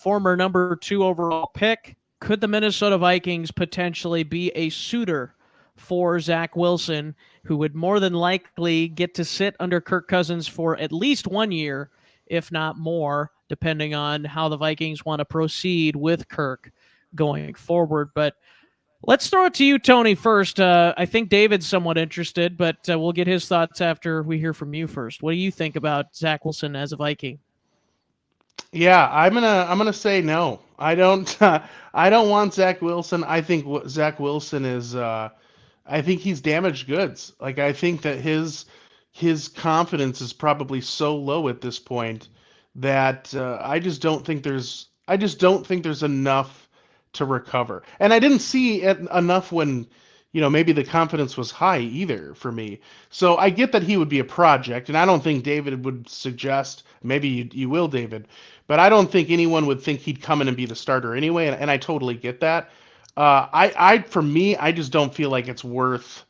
former number 2 overall pick. Could the Minnesota Vikings potentially be a suitor for Zach Wilson, who would more than likely get to sit under Kirk Cousins for at least 1 year, if not more, depending on how the Vikings want to proceed with Kirk going forward. But let's throw it to you, Tony, first. I think David's somewhat interested, but we'll get his thoughts after we hear from you first. What do you think about Zach Wilson as a Viking? Yeah, I'm gonna say no. I don't I don't want Zach Wilson. I think Zach Wilson is I think he's damaged goods. Like I think that his confidence is probably so low at this point that I just don't think there's enough to recover. And I didn't see it enough when maybe the confidence was high either for me. So I get that he would be a project, and I don't think David would suggest. Maybe you will, David, but I don't think anyone would think he'd come in and be the starter anyway. And I totally get that. For me, I just don't feel like it's worth.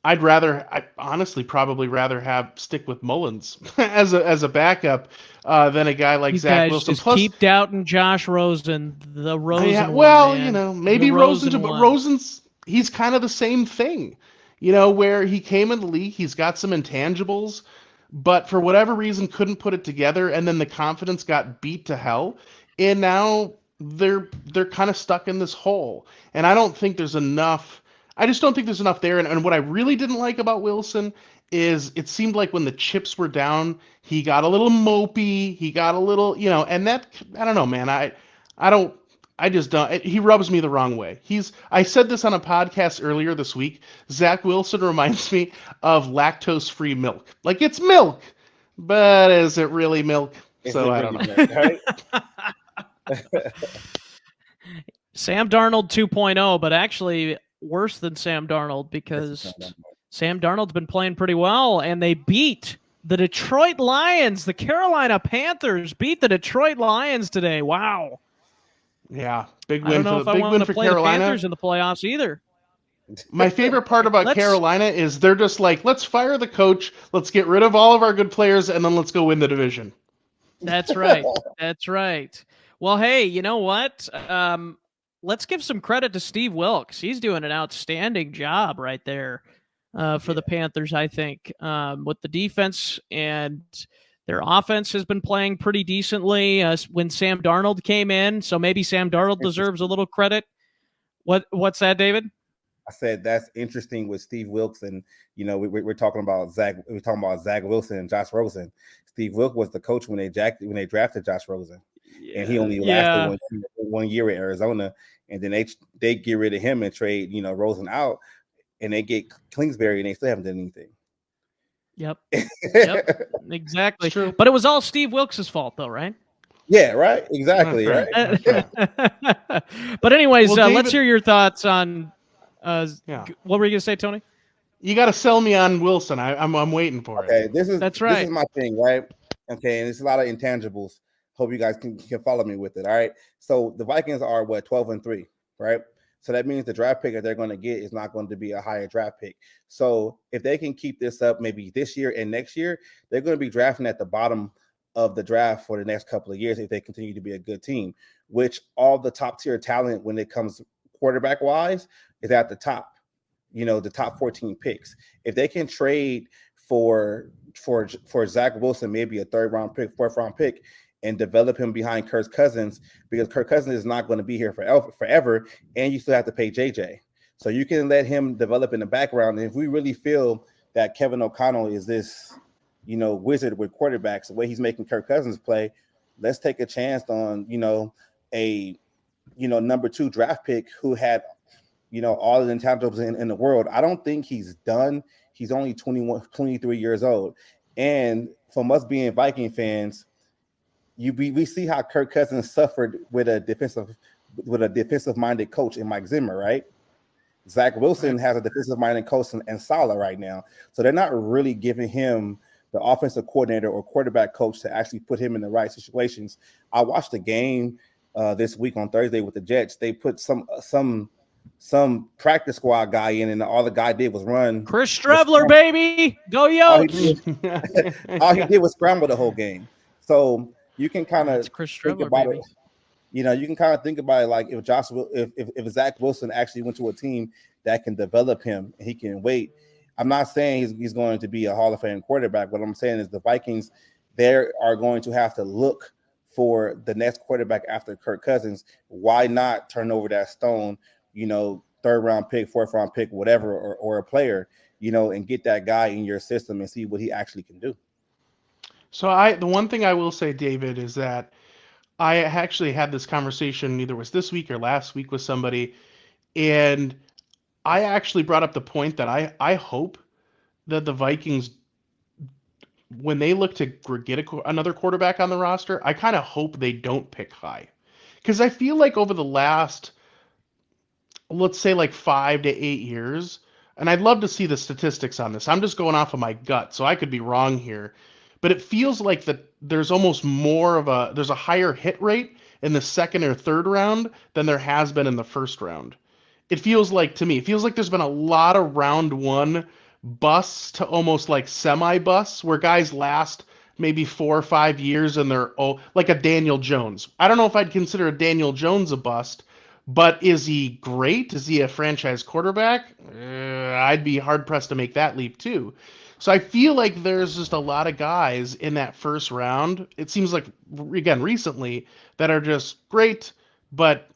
I honestly probably rather have stick with Mullins as a backup than a guy like You Zach guys Wilson. just Plus, keep doubting Josh Rosen, the Rosen yeah, one, well, man. maybe The Rosen, Rosen but one. he's kind of the same thing. Where he came in the league, he's got some intangibles, but for whatever reason couldn't put it together, and then the confidence got beat to hell, and now they're kind of stuck in this hole. And I don't think there's enough. I just don't think there's enough there. And what I really didn't like about Wilson is it seemed like when the chips were down, he got a little mopey. He got a little, and that I don't know, man. I don't. I just don't. He rubs me the wrong way. I said this on a podcast earlier this week. Zach Wilson reminds me of lactose-free milk. Like it's milk, but is it really milk? So I don't know. Right? Sam Darnold 2.0, but actually worse than Sam Darnold because Sam Darnold's been playing pretty well, and they beat the Detroit Lions. The Carolina Panthers beat the Detroit Lions today. Wow. Yeah, big I don't win know for if I big want win to for play the Carolina. Panthers in the playoffs either. My favorite part about Carolina is they're just like, let's fire the coach, let's get rid of all of our good players, and then let's go win the division. That's right. That's right. Well, hey, you know what? Let's give some credit to Steve Wilkes. He's doing an outstanding job right there for the Panthers, I think, with the defense, and their offense has been playing pretty decently when Sam Darnold came in, so maybe Sam Darnold deserves a little credit. What's that, David? I said that's interesting with Steve Wilkes, and we're talking about Zach. We're talking about Zach Wilson and Josh Rosen. Steve Wilkes was the coach when they drafted Josh Rosen, and he only lasted 1 year at Arizona, and then they get rid of him and trade Rosen out, and they get Kingsbury, and they still haven't done anything. Yep, exactly. But it was all Steve Wilkes' fault, though, right? Yeah, right. Exactly. Right. But anyways, David, let's hear your thoughts on. What were you gonna say, Tony? You got to sell me on Wilson. I'm waiting for it. Okay, that's right. This is my thing, right? Okay, and it's a lot of intangibles. Hope you guys can follow me with it. All right. So the Vikings are 12-3, right? So that means the draft pick that they're going to get is not going to be a higher draft pick. So if they can keep this up, maybe this year and next year, they're going to be drafting at the bottom of the draft for the next couple of years if they continue to be a good team. Which all the top tier talent when it comes quarterback wise is at the top. The top 14 picks. If they can trade for Zach Wilson, maybe a 3rd round pick, 4th round pick, and develop him behind Kirk Cousins, because Kirk Cousins is not going to be here forever, and you still have to pay JJ. So you can let him develop in the background. And if we really feel that Kevin O'Connell is this, wizard with quarterbacks, the way he's making Kirk Cousins play, let's take a chance on, a number 2 draft pick who had all the intangibles in the world. I don't think he's done. He's only 23 years old. And from us being Viking fans, we see how Kirk Cousins suffered with a defensive-minded coach in Mike Zimmer, right? Zach Wilson has a defensive-minded coach in Saleh right now. So they're not really giving him the offensive coordinator or quarterback coach to actually put him in the right situations. I watched the game this week on Thursday with the Jets. They put some practice squad guy in, and all the guy did was run. Chris Streveler, baby, go Yotes! All he did was scramble the whole game. So you can kind of Chris Streveler, baby. You can kind of think about it like if Zach Wilson actually went to a team that can develop him and he can wait. I'm not saying he's going to be a Hall of Fame quarterback. What I'm saying is the Vikings, they are going to have to look for the next quarterback after Kirk Cousins. Why not turn over that stone, third round pick, fourth round pick, whatever, or a player, and get that guy in your system and see what he actually can do. So the one thing I will say, David, is that I actually had this conversation either was this week or last week with somebody, and I actually brought up the point that I hope that the Vikings, when they look to get another quarterback on the roster, I kind of hope they don't pick high. Because I feel like over the last, let's say like 5 to 8 years, and I'd love to see the statistics on this. I'm just going off of my gut, so I could be wrong here. But it feels like that there's almost there's a higher hit rate in the second or third round than there has been in the first round. It feels like there's been a lot of round one busts to almost like semi-busts where guys last maybe 4 or 5 years and they're like a Daniel Jones. I don't know if I'd consider a Daniel Jones a bust, but is he great? Is he a franchise quarterback? I'd be hard-pressed to make that leap too. So I feel like there's just a lot of guys in that first round. It seems like, again, recently, that are just great, but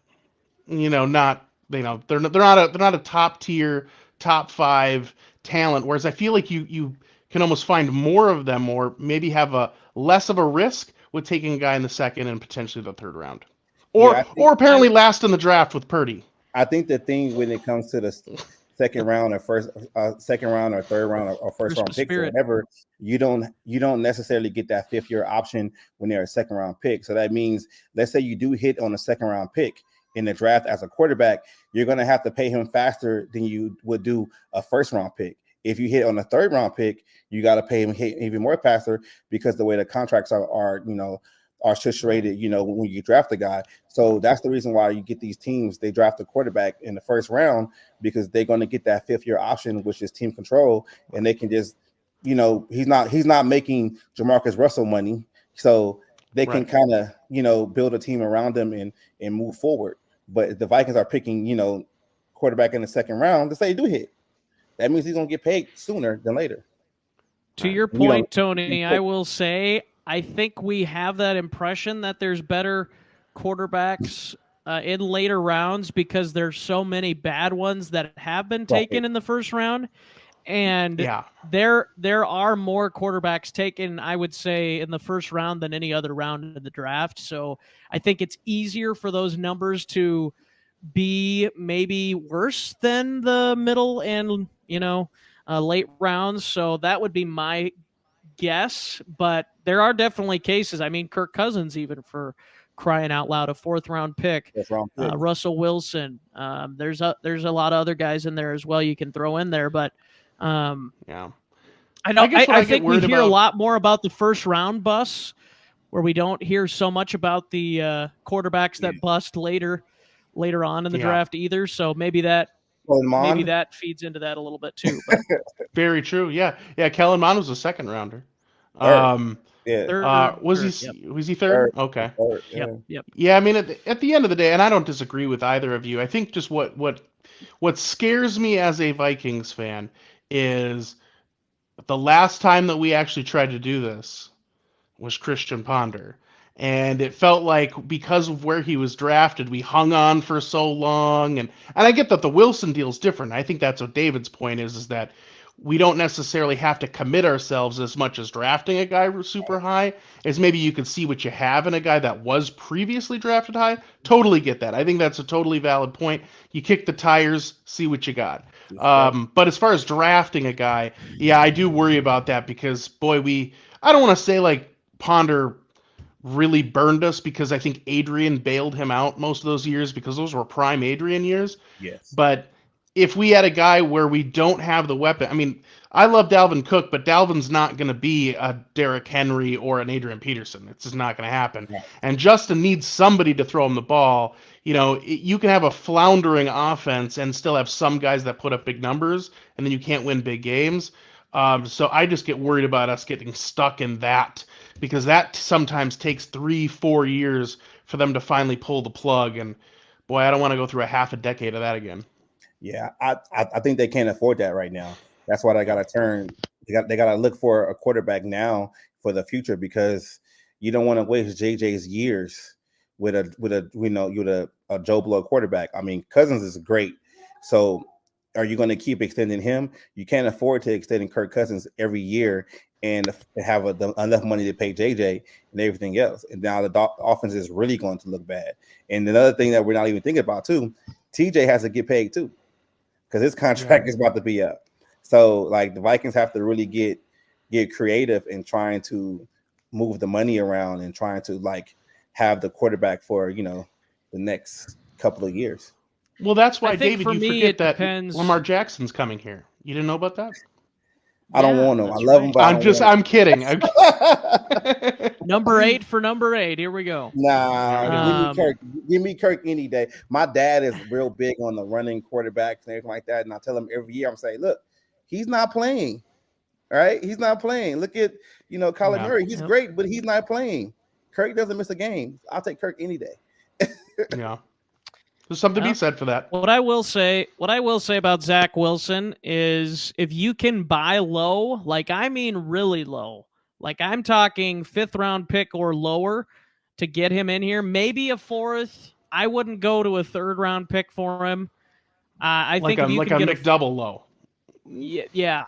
not they're not a top tier, top 5 talent. Whereas I feel like you can almost find more of them, or maybe have a less of a risk with taking a guy in the second and potentially the third round, or apparently last in the draft with Purdy. I think the thing when it comes to the second round or third round or first round pick or whatever, you don't necessarily get that 5th year option when they're a second round pick. So that means, let's say you do hit on a second round pick in the draft as a quarterback, you're going to have to pay him faster than you would do a first round pick. If you hit on a third round pick, you got to pay him even more faster because the way the contracts are situated, when you draft a guy. So that's the reason why you get these teams, they draft a quarterback in the first round, because they're going to get that 5th year option, which is team control, and they can just, he's not making Jamarcus Russell money. So they can kind of, build a team around them and move forward. But if the Vikings are picking, quarterback in the second round, let's say they do hit, that means he's going to get paid sooner than later. To your point, Tony, I will say, I think we have that impression that there's better quarterbacks in later rounds because there's so many bad ones that have been taken in the first round. And there are more quarterbacks taken, I would say, in the first round than any other round of the draft. So I think it's easier for those numbers to be maybe worse than the middle and, late rounds. So that would be my guess. But there are definitely cases. I mean, Kirk Cousins, even, for crying out loud, a 4th round pick. Russell Wilson. There's a lot of other guys in there as well you can throw in there, but I think we hear a lot more about the first round busts, where we don't hear so much about the quarterbacks that bust later on in the draft either. So maybe that feeds into that a little bit too. But. Very true. Yeah. Kellen Mond was a second rounder. Was he third? Okay. Yep. Yeah, I mean, at the end of the day, and I don't disagree with either of you. I think just what scares me as a Vikings fan is the last time that we actually tried to do this was Christian Ponder. And it felt like because of where he was drafted, we hung on for so long. And I get that the Wilson deal is different. I think that's what David's point is that we don't necessarily have to commit ourselves as much as drafting a guy super high, as maybe you can see what you have in a guy that was previously drafted high. Totally get that. I think that's a totally valid point. You kick the tires, see what you got. But as far as drafting a guy, I do worry about that because, boy, I don't want to say like Ponder really burned us, because I think Adrian bailed him out most of those years, because those were prime Adrian years. Yes. But if we had a guy where we don't have the weapon, I mean, I love Dalvin Cook, but Dalvin's not going to be a Derrick Henry or an Adrian Peterson. It's just not going to happen. Yeah. And Justin needs somebody to throw him the ball. You can have a floundering offense and still have some guys that put up big numbers, and then you can't win big games. So I just get worried about us getting stuck in that, because that sometimes takes 3-4 years for them to finally pull the plug. And boy, I don't want to go through a half a decade of that again. Yeah, I think they can't afford that right now. That's why they got to turn. They got to look for a quarterback now for the future, because you don't want to waste JJ's years with a Joe Blow quarterback. I mean, Cousins is great. So are you going to keep extending him? You can't afford to extend Kirk Cousins every year and have enough money to pay JJ and everything else. And now the offense is really going to look bad. And another thing that we're not even thinking about too, TJ has to get paid too, because his contract is about to be up. So like the Vikings have to really get creative in trying to move the money around and trying to like have the quarterback for, the next couple of years. Well, that's why, think David, for you me, forget it that depends. Lamar Jackson's coming here. You didn't know about that? I don't want him. I love him, but I'm kidding. Number 8 for number 8. Here we go. Nah, give me Kirk any day. My dad is real big on the running quarterbacks and everything like that. And I tell him every year, I'm saying, look, he's not playing. All right, he's not playing. Look at Kyler Murray. He's great, but he's not playing. Kirk doesn't miss a game. I'll take Kirk any day. Yeah. There's something to be said for that. What I will say about Zach Wilson is, if you can buy low, like I mean really low, like I'm talking 5th round pick or lower to get him in here, maybe a 4th. I wouldn't go to a 3rd round pick for him. I think if you can get a McDouble low. Yeah,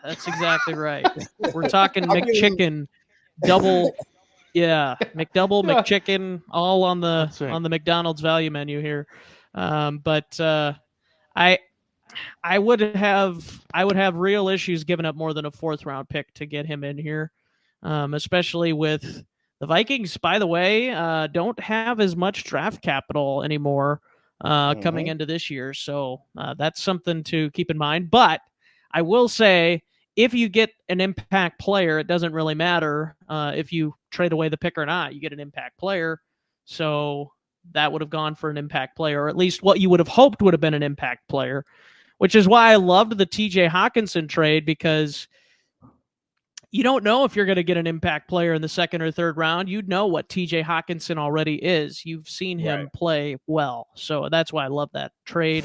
that's exactly right. We're talking McChicken, double. Yeah, McDouble, McChicken, all on the McDonald's value menu here. But I would have real issues giving up more than a 4th round pick to get him in here, especially with the Vikings. By the way, don't have as much draft capital anymore coming into this year, so that's something to keep in mind. But I will say, if you get an impact player, it doesn't really matter if you trade away the pick or not. You get an impact player. So that would have gone for an impact player, or at least what you would have hoped would have been an impact player, which is why I loved the TJ Hawkinson trade, because you don't know if you're going to get an impact player in the 2nd or 3rd round. You know what TJ Hawkinson already is. You've seen him play well. So that's why I love that trade.